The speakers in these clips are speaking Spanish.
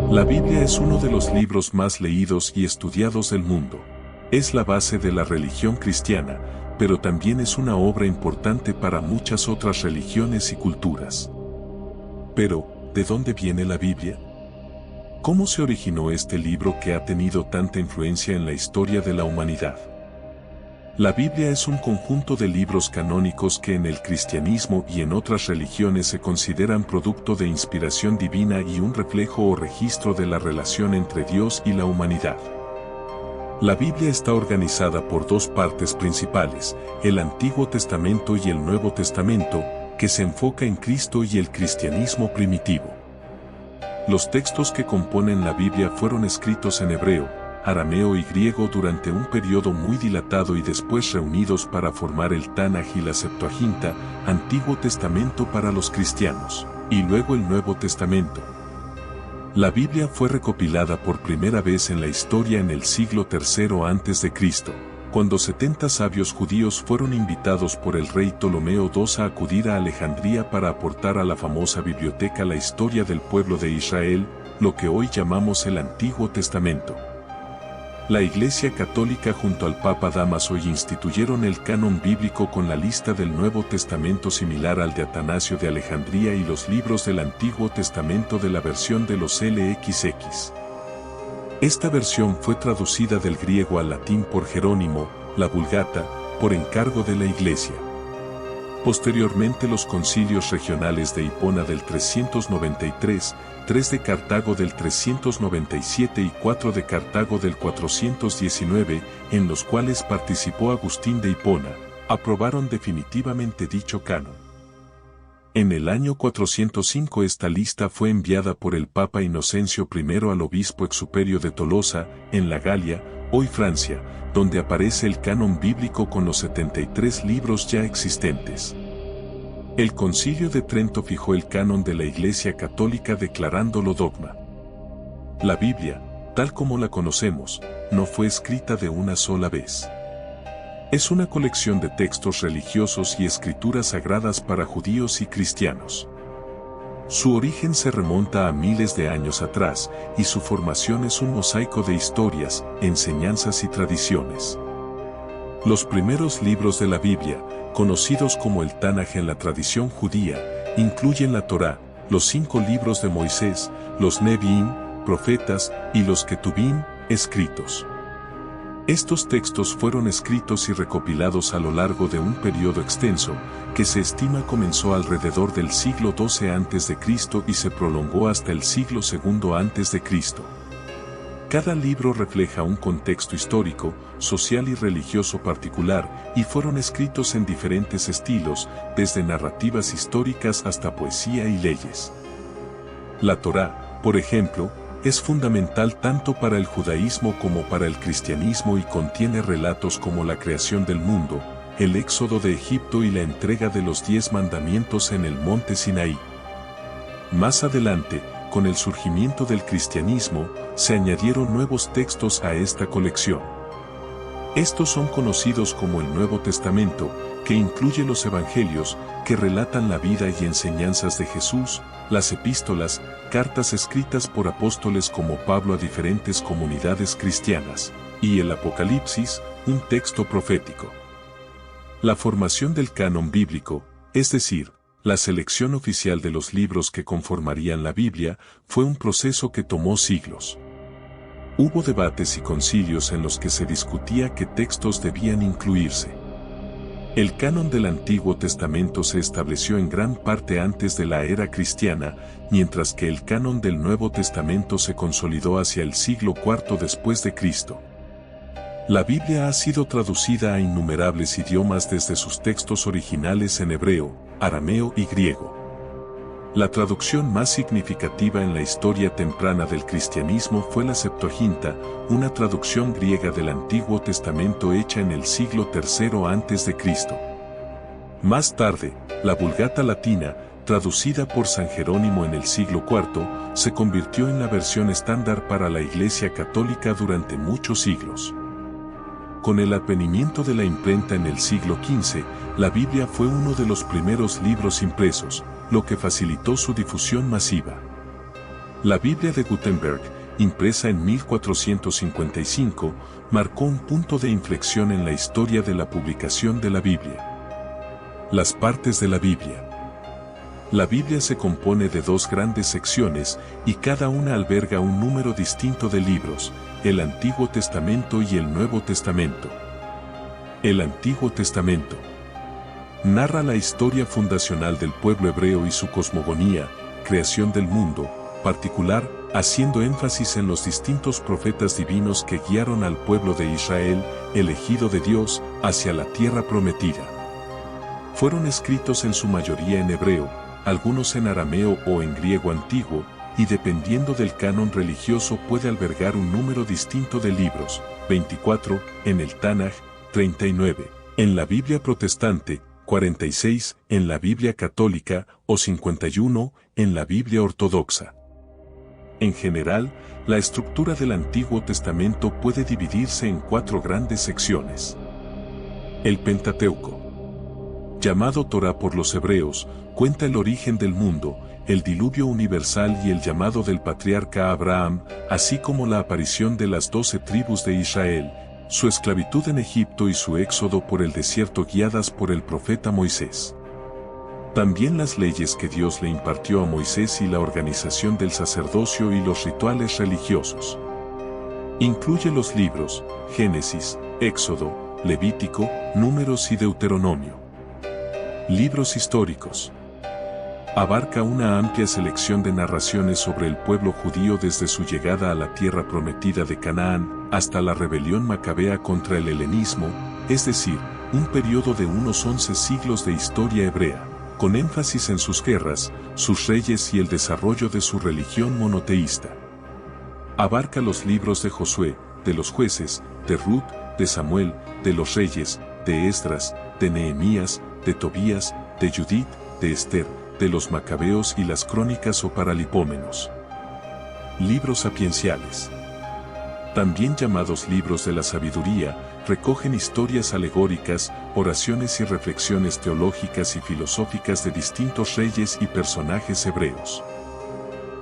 La Biblia es uno de los libros más leídos y estudiados del mundo. Es la base de la religión cristiana, pero también es una obra importante para muchas otras religiones y culturas. Pero, ¿de dónde viene la Biblia? ¿Cómo se originó este libro que ha tenido tanta influencia en la historia de la humanidad? La Biblia es un conjunto de libros canónicos que en el cristianismo y en otras religiones se consideran producto de inspiración divina y un reflejo o registro de la relación entre Dios y la humanidad. La Biblia está organizada por dos partes principales, el Antiguo Testamento y el Nuevo Testamento, que se enfoca en Cristo y el cristianismo primitivo. Los textos que componen la Biblia fueron escritos en hebreo, arameo y griego durante un periodo muy dilatado y después reunidos para formar el Tanaj y la Septuaginta, Antiguo Testamento para los cristianos, y luego el Nuevo Testamento. La Biblia fue recopilada por primera vez en la historia en el siglo III a.C., cuando 70 sabios judíos fueron invitados por el rey Ptolomeo II a acudir a Alejandría para aportar a la famosa biblioteca la historia del pueblo de Israel, lo que hoy llamamos el Antiguo Testamento. La Iglesia Católica junto al Papa Dámaso instituyeron el canon bíblico con la lista del Nuevo Testamento similar al de Atanasio de Alejandría y los libros del Antiguo Testamento de la versión de los LXX. Esta versión fue traducida del griego al latín por Jerónimo, la Vulgata, por encargo de la Iglesia. Posteriormente los concilios regionales de Hipona del 393, 3 de Cartago del 397 y 4 de Cartago del 419, en los cuales participó Agustín de Hipona, aprobaron definitivamente dicho canon. En el año 405 esta lista fue enviada por el Papa Inocencio I al obispo exuperio de Tolosa, en la Galia, hoy Francia, donde aparece el canon bíblico con los 73 libros ya existentes. El Concilio de Trento fijó el canon de la Iglesia Católica declarándolo dogma. La Biblia, tal como la conocemos, no fue escrita de una sola vez. Es una colección de textos religiosos y escrituras sagradas para judíos y cristianos. Su origen se remonta a miles de años atrás, y su formación es un mosaico de historias, enseñanzas y tradiciones. Los primeros libros de la Biblia, conocidos como el Tanaj en la tradición judía, incluyen la Torá, los 5 libros de Moisés, los Nevi'im, profetas, y los Ketubim, escritos. Estos textos fueron escritos y recopilados a lo largo de un periodo extenso, que se estima comenzó alrededor del siglo XII a.C. y se prolongó hasta el siglo II a.C. Cada libro refleja un contexto histórico, social y religioso particular, y fueron escritos en diferentes estilos, desde narrativas históricas hasta poesía y leyes. La Torá, por ejemplo, es fundamental tanto para el judaísmo como para el cristianismo y contiene relatos como la creación del mundo, el éxodo de Egipto y la entrega de los 10 mandamientos en el monte Sinaí. Más adelante, con el surgimiento del cristianismo, se añadieron nuevos textos a esta colección. Estos son conocidos como el Nuevo Testamento, que incluye los evangelios, que relatan la vida y enseñanzas de Jesús, las epístolas, cartas escritas por apóstoles como Pablo a diferentes comunidades cristianas, y el Apocalipsis, un texto profético. La formación del canon bíblico, es decir, la selección oficial de los libros que conformarían la Biblia, fue un proceso que tomó siglos. Hubo debates y concilios en los que se discutía qué textos debían incluirse. El canon del Antiguo Testamento se estableció en gran parte antes de la era cristiana, mientras que el canon del Nuevo Testamento se consolidó hacia el siglo IV después de Cristo. La Biblia ha sido traducida a innumerables idiomas desde sus textos originales en hebreo, arameo y griego. La traducción más significativa en la historia temprana del cristianismo fue la Septuaginta, una traducción griega del Antiguo Testamento hecha en el siglo III a.C. Más tarde, la Vulgata latina, traducida por San Jerónimo en el siglo IV, se convirtió en la versión estándar para la Iglesia Católica durante muchos siglos. Con el advenimiento de la imprenta en el siglo XV, la Biblia fue uno de los primeros libros impresos, lo que facilitó su difusión masiva. La Biblia de Gutenberg, impresa en 1455, marcó un punto de inflexión en la historia de la publicación de la Biblia. Las partes de la Biblia. La Biblia se compone de dos grandes secciones y cada una alberga un número distinto de libros, el Antiguo Testamento y el Nuevo Testamento. El Antiguo Testamento narra la historia fundacional del pueblo hebreo y su cosmogonía, creación del mundo, particular, haciendo énfasis en los distintos profetas divinos que guiaron al pueblo de Israel, elegido de Dios, hacia la tierra prometida. Fueron escritos en su mayoría en hebreo, algunos en arameo o en griego antiguo, y dependiendo del canon religioso puede albergar un número distinto de libros, 24, en el Tanaj, 39, en la Biblia protestante, 46, en la Biblia católica, o 51, en la Biblia ortodoxa. En general, la estructura del Antiguo Testamento puede dividirse en 4 grandes secciones. El Pentateuco, llamado Torá por los hebreos, cuenta el origen del mundo, el diluvio universal y el llamado del patriarca Abraham, así como la aparición de las 12 tribus de Israel, su esclavitud en Egipto y su éxodo por el desierto guiadas por el profeta Moisés. También las leyes que Dios le impartió a Moisés y la organización del sacerdocio y los rituales religiosos. Incluye los libros, Génesis, Éxodo, Levítico, Números y Deuteronomio. Libros históricos. Abarca una amplia selección de narraciones sobre el pueblo judío desde su llegada a la tierra prometida de Canaán hasta la rebelión macabea contra el helenismo, es decir, un periodo de unos 11 siglos de historia hebrea, con énfasis en sus guerras, sus reyes y el desarrollo de su religión monoteísta. Abarca los libros de Josué, de los jueces, de Ruth, de Samuel, de los reyes, de Esdras, de Nehemías, de Tobías, de Judith, de Esther, de los macabeos y las crónicas o paralipómenos. Libros sapienciales. También llamados libros de la sabiduría, recogen historias alegóricas, oraciones y reflexiones teológicas y filosóficas de distintos reyes y personajes hebreos.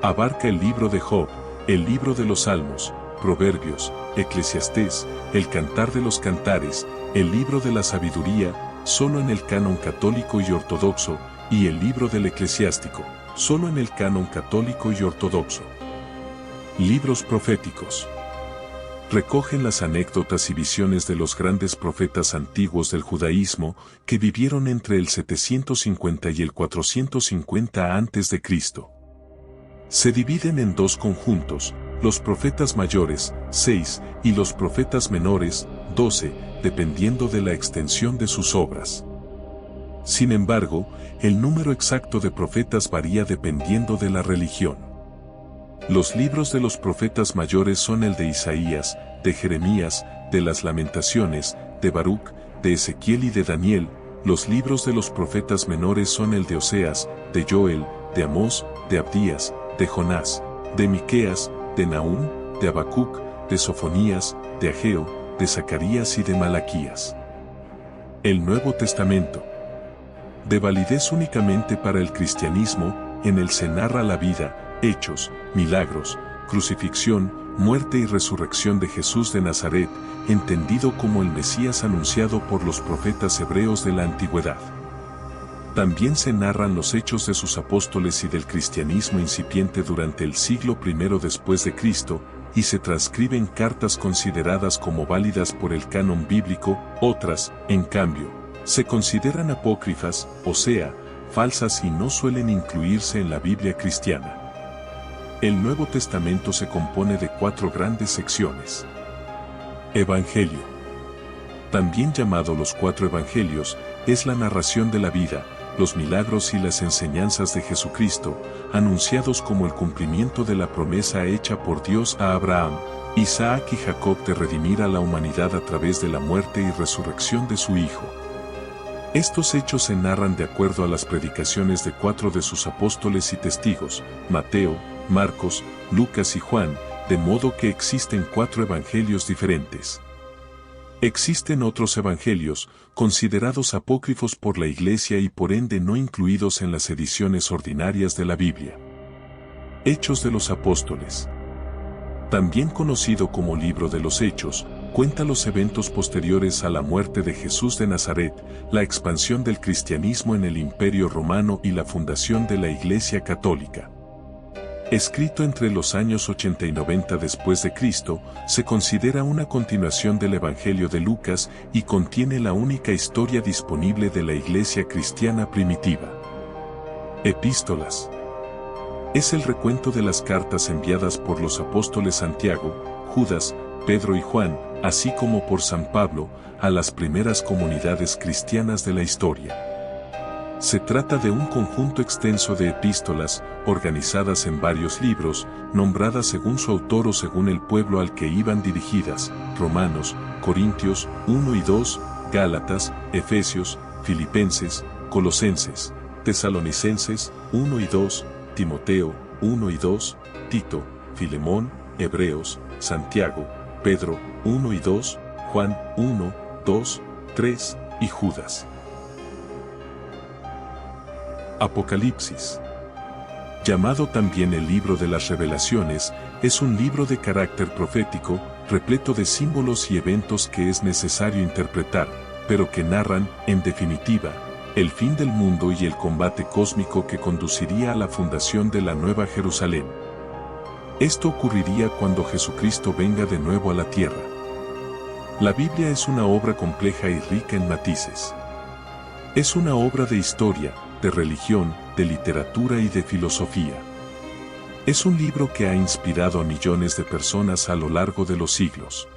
Abarca el libro de Job, el libro de los Salmos, Proverbios, Eclesiastés, el Cantar de los Cantares, el libro de la sabiduría, solo en el canon católico y ortodoxo, y el libro del Eclesiástico, solo en el canon católico y ortodoxo. Libros proféticos. Recogen las anécdotas y visiones de los grandes profetas antiguos del judaísmo que vivieron entre el 750 y el 450 a.C. Se dividen en 2 conjuntos, los profetas mayores, 6, y los profetas menores, 12, dependiendo de la extensión de sus obras. Sin embargo, el número exacto de profetas varía dependiendo de la religión. Los libros de los profetas mayores son el de Isaías, de Jeremías, de las Lamentaciones, de Baruc, de Ezequiel y de Daniel. Los libros de los profetas menores son el de Oseas, de Joel, de Amós, de Abdías, de Jonás, de Miqueas, de Nahum, de Habacuc, de Sofonías, de Ageo, de Zacarías y de Malaquías. El Nuevo Testamento. De validez únicamente para el cristianismo, en él se narra la vida, hechos, milagros, crucifixión, muerte y resurrección de Jesús de Nazaret, entendido como el Mesías anunciado por los profetas hebreos de la antigüedad. También se narran los hechos de sus apóstoles y del cristianismo incipiente durante el siglo I después de Cristo, y se transcriben cartas consideradas como válidas por el canon bíblico, otras, en cambio, se consideran apócrifas, o sea, falsas y no suelen incluirse en la Biblia cristiana. El Nuevo Testamento se compone de 4 grandes secciones. Evangelio. También llamado los 4 Evangelios, es la narración de la vida, los milagros y las enseñanzas de Jesucristo, anunciados como el cumplimiento de la promesa hecha por Dios a Abraham, Isaac y Jacob de redimir a la humanidad a través de la muerte y resurrección de su Hijo. Estos hechos se narran de acuerdo a las predicaciones de 4 de sus apóstoles y testigos, Mateo, Marcos, Lucas y Juan, de modo que existen 4 evangelios diferentes. Existen otros evangelios, considerados apócrifos por la Iglesia y por ende no incluidos en las ediciones ordinarias de la Biblia. Hechos de los Apóstoles. También conocido como Libro de los Hechos, cuenta los eventos posteriores a la muerte de Jesús de Nazaret, la expansión del cristianismo en el Imperio Romano y la fundación de la Iglesia Católica. Escrito entre los años 80 y 90 después de Cristo, se considera una continuación del Evangelio de Lucas y contiene la única historia disponible de la Iglesia cristiana primitiva. Epístolas. Es el recuento de las cartas enviadas por los apóstoles Santiago, Judas, Pedro y Juan, así como por San Pablo, a las primeras comunidades cristianas de la historia. Se trata de un conjunto extenso de epístolas, organizadas en varios libros, nombradas según su autor o según el pueblo al que iban dirigidas: Romanos, Corintios, 1 y 2, Gálatas, Efesios, Filipenses, Colosenses, Tesalonicenses, 1 y 2, Timoteo, 1 y 2, Tito, Filemón, Hebreos, Santiago, Pedro, 1 y 2, Juan, 1, 2, 3, y Judas. Apocalipsis. Llamado también el libro de las revelaciones, es un libro de carácter profético, repleto de símbolos y eventos que es necesario interpretar, pero que narran, en definitiva, el fin del mundo y el combate cósmico que conduciría a la fundación de la Nueva Jerusalén. Esto ocurriría cuando Jesucristo venga de nuevo a la tierra. La Biblia es una obra compleja y rica en matices. Es una obra de historia, de religión, de literatura y de filosofía. Es un libro que ha inspirado a millones de personas a lo largo de los siglos.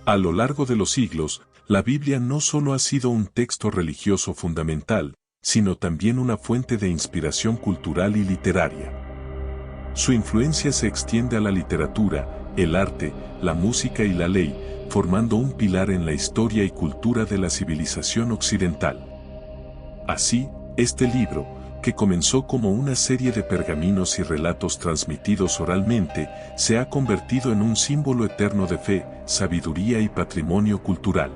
A lo largo de los siglos, la Biblia no solo ha sido un texto religioso fundamental, sino también una fuente de inspiración cultural y literaria. Su influencia se extiende a la literatura, el arte, la música y la ley, formando un pilar en la historia y cultura de la civilización occidental. Así, este libro, que comenzó como una serie de pergaminos y relatos transmitidos oralmente, se ha convertido en un símbolo eterno de fe, sabiduría y patrimonio cultural.